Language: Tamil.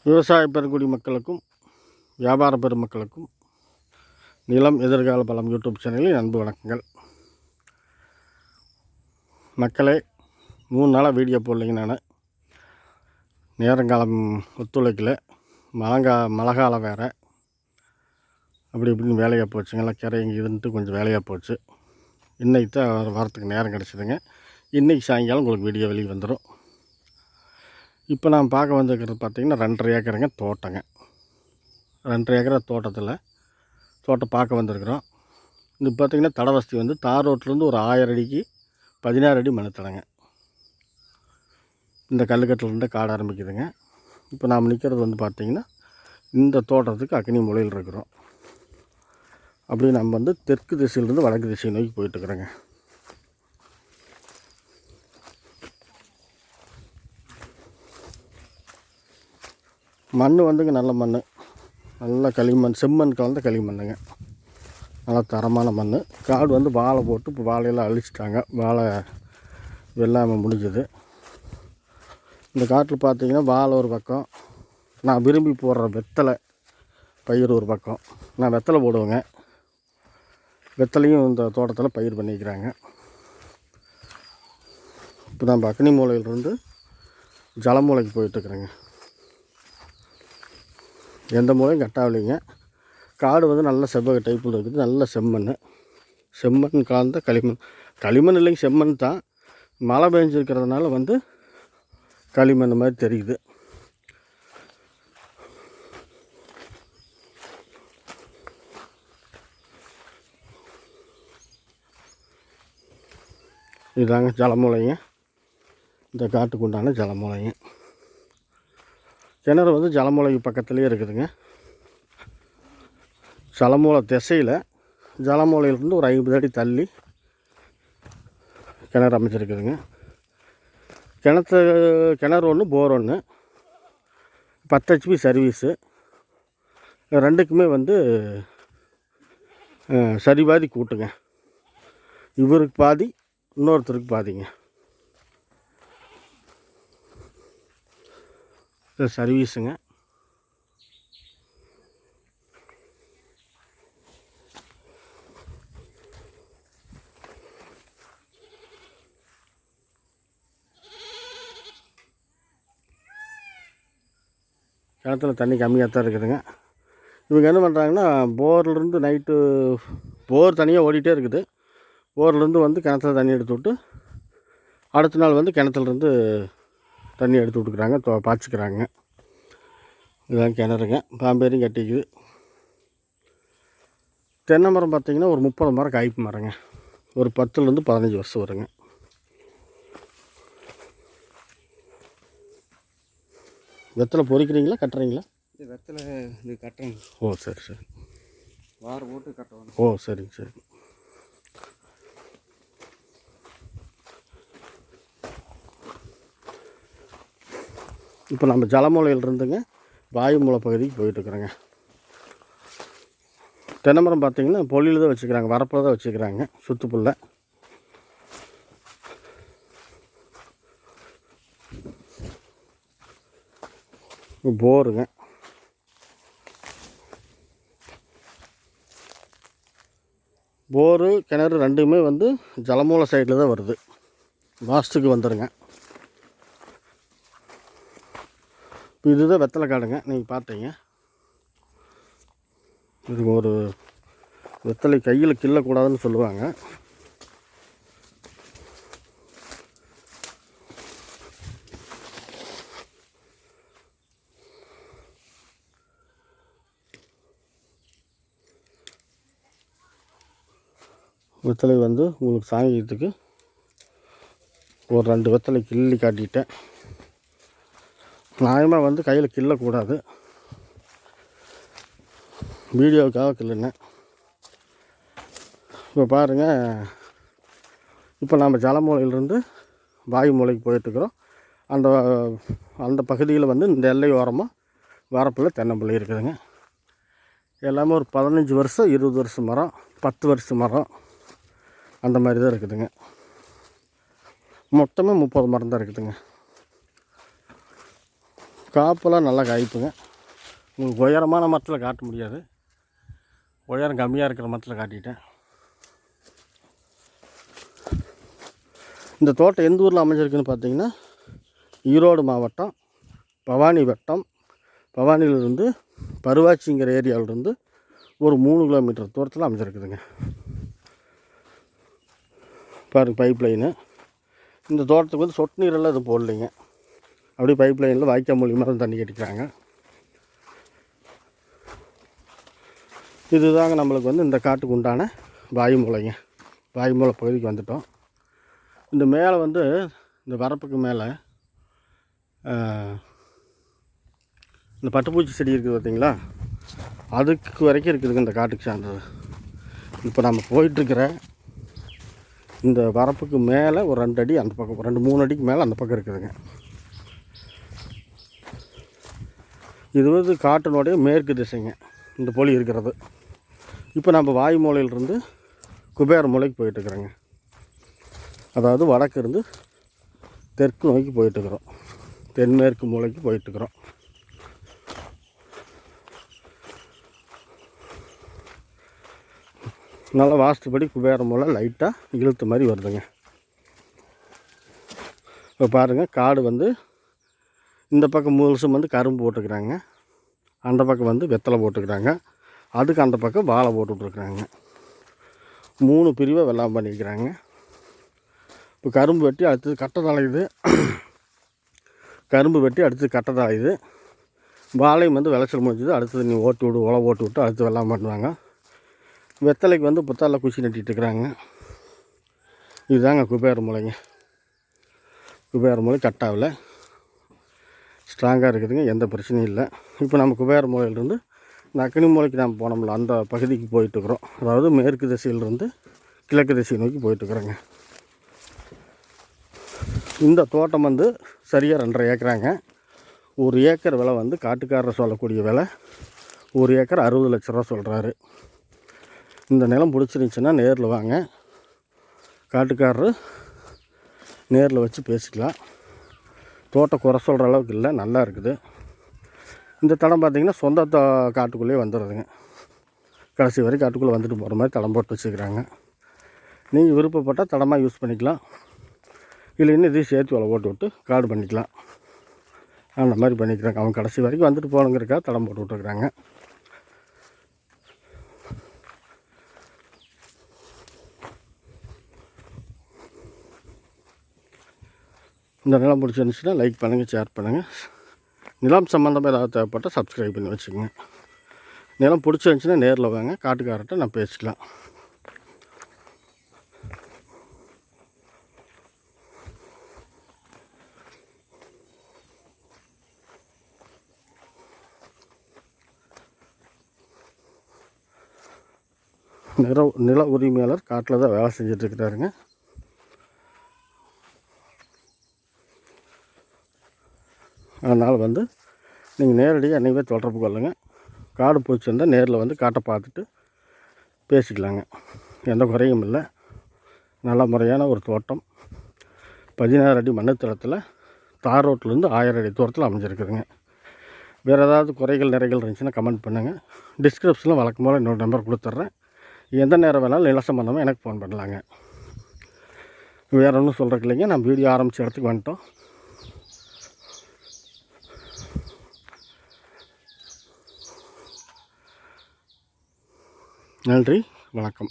விவசாய பெருங்குடி மக்களுக்கும் வியாபார பெருமக்களுக்கும் நிலம் எதிர்கால பலம் யூடியூப் சேனலில் அன்பு வணக்கங்கள். மக்களே, 3 நாளாக வீடியோ போடலைங்க. நான் நேரங்காலம் ஒத்துழைக்கல. மழை காலம் வேறு, அப்படி இப்படின்னு வேலையாக போச்சுங்க. எல்லாம் கரை இங்கே இருந்துட்டு கொஞ்சம் வேலையாக போச்சு. இன்றைக்கி தான் வரத்துக்கு நேரம் கிடச்சிதுங்க. இன்றைக்கி சாயங்காலம் உங்களுக்கு வீடியோ வெளியே வந்துடும். இப்போ நான் பார்க்க வந்துருக்கிறது பார்த்திங்கன்னா 2.5 ஏக்கருங்க தோட்டங்க. 2.5 ஏக்கரை தோட்டம் பார்க்க வந்திருக்கிறோம். இது பார்த்திங்கன்னா தட வசதி வந்து தார் ரோட்லேருந்து ஒரு 1000 அடிக்கு 16 அடி மணத்தடங்க. இந்த கல்லுக்கட்டிலேருந்து காடு ஆரம்பிக்குதுங்க. இப்போ நாம் நிற்கிறது வந்து பார்த்திங்கன்னா இந்த தோட்டத்துக்கு அக்னி மூலையில் இருக்கிறோம். அப்படி நம்ம வந்து தெற்கு திசையிலேருந்து வடக்கு திசை நோக்கி போயிட்டுருக்குறோங்க. மண் வந்துங்க நல்ல மண், நல்ல களிமண், செம்மண் கலந்த களிமண்ணுங்க. நல்லா தரமான மண். காடு வந்து வாழை போட்டு இப்போ வாழையெல்லாம் அழிச்சிட்டாங்க. வாழை வெள்ளாமல் முடிஞ்சது. இந்த காட்டில் பார்த்திங்கன்னா வாழை ஒரு பக்கம், நான் விரும்பி போடுற வெத்தலை பயிர் ஒரு பக்கம். நான் வெத்தலை போடுவேங்க. வெத்தலையும் இந்த தோட்டத்தில் பயிர் பண்ணிக்கிறாங்க. இப்போ நம்ம அக்னி மூலையிலிருந்து ஜலமூலைக்கு போயிட்டுருக்குறேங்க. எந்த மூலையும் கட்டாகலைங்க. காடு வந்து நல்ல செவ்வக டைப்பில் இருக்குது. நல்ல செம்மண் கலந்த களிமண் இல்லைங்க, செம்மண் தான். மழை பெஞ்சிருக்கிறதுனால வந்து களிமண் மாதிரி தெரியுது. இதுதாங்க ஜலமூலைங்க. இந்த காட்டுக்கு உண்டான ஜலமூலைங்க. கிணறு வந்து ஜலமூலைக்கு பக்கத்துலேயே இருக்குதுங்க. ஜலமூலை திசையில் ஜலமூலையிலிருந்து ஒரு 50 அடி தள்ளி கிணறு அமைச்சிருக்குதுங்க. கிணறு ஒன்று, போர் ஒன்று, 10 HP சர்வீஸு. ரெண்டுக்குமே வந்து சரிபாதி கூட்டுங்க. இவருக்கு பாதி, இன்னொருத்தருக்கு பாதிங்க. இது சர்வீஸுங்க. கிணத்துல தண்ணி கம்மியாக தான் இருக்குதுங்க. இவங்க என்ன பண்ணுறாங்கன்னா, போர்லேருந்து நைட்டு போர் தனியாக ஓடிட்டே இருக்குது. போர்லேருந்து வந்து கிணத்துல தண்ணி எடுத்து விட்டு அடுத்த நாள் வந்து கிணத்துலேருந்து தண்ணி எடுத்து விட்டுக்கிறாங்க, பாய்ச்சிக்கிறாங்க. இதுதான் கிணறுங்க. பாம்பேரியும் கட்டிக்குது. தென்னை மரம் பார்த்திங்கன்னா ஒரு 30 மரம் காய்ப்பு மரங்க. ஒரு 10லேருந்து 15 வருஷம் வருங்க. வெத்தலை பொறிக்கிறீங்களா, கட்டுறீங்களா? வெத்தலை இது கட்டுறேங்க. ஓ, சரி சரி. வார போட்டு கட்டுவோம். ஓ, சரிங்க சரி. இப்போ நம்ம ஜலமூலையில் இருந்துங்க வாயுமூலை பகுதிக்கு போயிட்டுருக்குறோங்க. தென்னை மரம் பார்த்திங்கன்னா பொழியில் தான் வச்சுக்கிறாங்க, வரப்பில் தான் வச்சுக்கிறாங்க, சுற்றுப்புள்ள. போருங்க. போரு கிணறு ரெண்டுமே வந்து ஜலமூலை சைடில் தான் வருது. வாஸ்துக்கு வந்துடுங்க. இப்போ இதுதான் வெத்தலை காடுங்க. நீங்கள் பார்த்தீங்க, இது ஒரு வெத்தலை கையில் கிள்ளக்கூடாதுன்னு சொல்லுவாங்க. வெத்தலை வந்து உங்களுக்கு சாங்கியத்துக்கு ஒரு 2 வெத்தலை கிள்ளி காட்டிட்டேன். நியாயமாக வந்து கையில் கிள்ளக்கூடாது, வீடியோவுக்காக கிள்ளுனேன். இப்போ பாருங்கள், இப்போ நம்ம ஜலமூலையிலிருந்து வாயு மூலைக்கு போயிட்டுருக்குறோம். அந்த பகுதியில் வந்து இந்த எல்லை ஓரமாக வரப்பில் தென்னம்பிள்ளை இருக்குதுங்க. எல்லாமே ஒரு 15 வருஷம் 20 வருஷம் மரம், 10 வருஷம் மரம், அந்த மாதிரி தான் இருக்குதுங்க. மொத்தமே 30 மரம் தான் இருக்குதுங்க. காப்பெல்லாம் நல்லா காய்ப்புங்க. உங்களுக்கு உயரமான மரத்தில் காட்ட முடியாது, உயரம் கம்மியாக இருக்கிற மரத்தில் காட்டிட்டேன். இந்த தோட்டம் எந்த ஊரில் அமைஞ்சிருக்குன்னு பார்த்தீங்கன்னா, ஈரோடு மாவட்டம் பவானி வட்டம். பவானியிலிருந்து பருவாச்சிங்கிற ஏரியாவிலிருந்து ஒரு 3 கிலோமீட்டர் தூரத்தில் அமைஞ்சிருக்குதுங்க. பாருங்கள் பைப் லைனு. இந்த தோட்டத்துக்கு வந்து சொட்டு நீரெல்லாம் எதுவும் போடலைங்க, அப்படியே பைப் லைனில் வாய்க்கால் மூலியமாக தான் தண்ணி கட்டிக்கிறாங்க. இதுதாங்க நம்மளுக்கு வந்து இந்த காட்டுக்கு உண்டான வாயுமூலைங்க. வாயுமூலை பகுதிக்கு வந்துட்டோம். இந்த மேலே வந்து இந்த வரப்புக்கு மேலே இந்த பட்டுப்பூச்சி செடி இருக்குது பார்த்தீங்களா, அதுக்கு வரைக்கும் இருக்குதுங்க இந்த காட்டுக்கு சார்ந்தது. இப்போ நம்ம போயிட்டுருக்கிற இந்த வரப்புக்கு மேலே ஒரு 2 அடி அந்த பக்கம், 2-3 அடிக்கு மேலே அந்த பக்கம் இருக்குதுங்க. இது வந்து காட்டினுடைய மேற்கு திசைங்க இந்த பொலி இருக்கிறது. இப்போ நம்ம வாயு மூலையிலிருந்து குபேர மூலைக்கு போயிட்டுருக்குறோங்க. அதாவது வடக்கு இருந்து தெற்கு நோக்கி போயிட்டுருக்குறோம், தென்மேற்கு மூலைக்கு போயிட்டுருக்குறோம். நல்லா வாஸ்துப்படி குபேர மூலை லைட்டாக இழுத்த மாதிரி வருதுங்க. இப்போ பாருங்கள், காடு வந்து இந்த பக்கம் முழுசும் வந்து கரும்பு போட்டுக்கிறாங்க, அந்த பக்கம் வந்து வெத்தலை போட்டுக்கிறாங்க, அதுக்கு அந்த பக்கம் வாழை போட்டுட்ருக்குறாங்க. 3 பிரிவாக வெள்ளாமை பண்ணிக்கிறாங்க. இப்போ கரும்பு வெட்டி அடுத்தது கட்டை தலையுது, கரும்பு வெட்டி அடுத்தது கட்டை தலையுது. வாழையும் வந்து விளைச்சல் முடிஞ்சது, அடுத்தது நீ ஓட்டி விடு, உழவு ஓட்டி விட்டு அடுத்து வெள்ளாமை பண்ணுவாங்க. வெத்தலைக்கு வந்து புத்தால குச்சி நட்டிட்டுருக்குறாங்க. இதுதாங்க குபேர மூலைங்க. குபேர மூலை கட்டாவில் ஸ்ட்ராங்காக இருக்குதுங்க, எந்த பிரச்சனையும் இல்லை. இப்போ நம்ம குபேர மூலையிலேருந்து இந்த அக்னி மூலைக்கு நாம் போனோம்ல அந்த பகுதிக்கு போயிட்டுருக்குறோம். அதாவது மேற்கு திசையிலிருந்து கிழக்கு திசை நோக்கி போயிட்டுருக்குறோங்க. இந்த தோட்டம் வந்து சரியாக 2.5 ஏக்கராங்க. 1 ஏக்கர் விலை வந்து காட்டுக்காரர் சொல்லக்கூடிய விலை 1 ஏக்கர் 60 லட்ச ரூபா சொல்கிறாரு. இந்த நிலம் பிடிச்சிருந்துச்சின்னா நேரில் வாங்க, காட்டுக்காரரு நேரில் வச்சு பேசிக்கலாம். தோட்டம் குறை சொல்கிற அளவுக்கு இல்லை, நல்லா இருக்குது. இந்த தடம் பார்த்திங்கன்னா சொந்த காட்டுக்குள்ளேயே வந்துடுதுங்க. கடைசி வரைக்கும் காட்டுக்குள்ளே வந்துட்டு போகிற மாதிரி தடம் போட்டு வச்சுக்கிறாங்க. நீங்கள் விருப்பப்பட்டால் தடமாக யூஸ் பண்ணிக்கலாம், இல்லைன்னு இதையும் சேர்த்து வலை போட்டு விட்டு காடு பண்ணிக்கலாம். அந்த மாதிரி பண்ணிக்கிறாங்க. அவங்க கடைசி வரைக்கும் வந்துட்டு போகணுங்கிறக்காக தடம் போட்டு விட்டுருக்குறாங்க. இந்த நிலம் பிடிச்சிருந்துச்சுன்னா லைக் பண்ணுங்கள், ஷேர் பண்ணுங்கள். நிலம் சம்மந்தமாக ஏதாவது தேவைப்பட்டால் சப்ஸ்கிரைப் பண்ணி வச்சுக்கோங்க. நிலம் பிடிச்சிருந்துச்சின்னா நேரில் வாங்க, காட்டுக்காரர்கிட்ட நான் பேசிக்கலாம். நில உரிமையாளர் காட்டில் தான் வேலை செஞ்சிட்ருக்கிறாருங்க. அதனால் வந்து நீங்கள் நேரடியாக என்னைவே தொடர்பு கொள்ளுங்கள். காடு பிடிச்சிருந்தால் நேரில் வந்து காட்டை பார்த்துட்டு பேசிக்கலாங்க, எந்த குறையும் இல்லை. நல்ல முறையான ஒரு தோட்டம் 16 அடி மண்ணுத்தளத்தில் தார் ரோட்டிலேருந்து 1000 அடி தூரத்தில் அமைஞ்சிருக்குதுங்க. வேறு ஏதாவது குறைகள் நிறைகள் இருந்துச்சுன்னா கமெண்ட் பண்ணுங்கள். டிஸ்கிரிப்ஷனில் வழக்கம் போல் இன்னொரு நம்பர் கொடுத்துட்றேன். எந்த நேரம் வேணாலும் நில சம்பந்தமாக எனக்கு ஃபோன் பண்ணலாங்க. வேறு ஒன்றும் சொல்கிறக்கு இல்லைங்க, நம்ம வீடியோ ஆரம்பித்த இடத்துக்கு வந்துட்டோம். நன்றி, வணக்கம்.